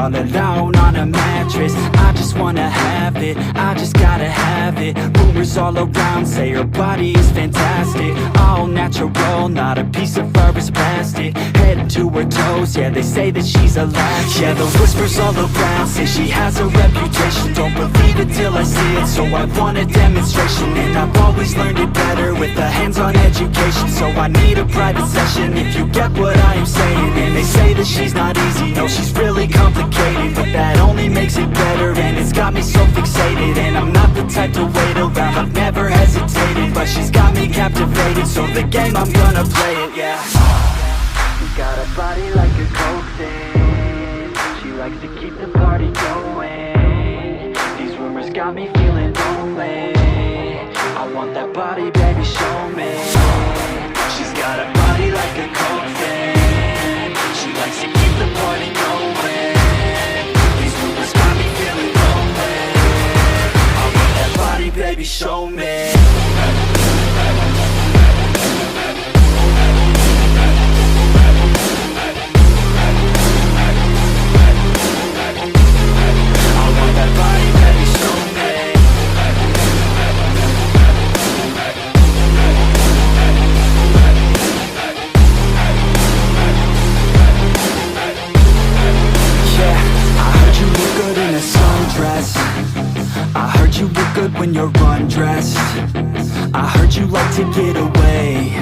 all alone on a mattress. I just wanna have it, I just gotta have it. Rumors all around say her body is fantastic, all natural, not a piece of fur is plastic. Head to her toes, yeah, they say that she's a latch. Yeah, the whispers all around say she has a reputation. Don't believe it till I see it, so I want a demonstration. And I've always learned it better with a hands-on education. So I need a private session, if you get what I am saying. And they say that she's not easy, no, she's really complicated, but that only makes it better, and it's got me so fixated. And I'm not the type to wait around, I've never hesitated, but she's got me captivated, so the game, I'm gonna play it, yeah. She got a body like a coke thing, she likes to keep the party going. These rumors got me feeling lonely, I want that body, baby, show me. She's got a body like a coke thing, she likes to keep the party going. These rumors got me feeling lonely, I want that body, baby, show me. I heard you look good when you're undressed, I heard you like to get away.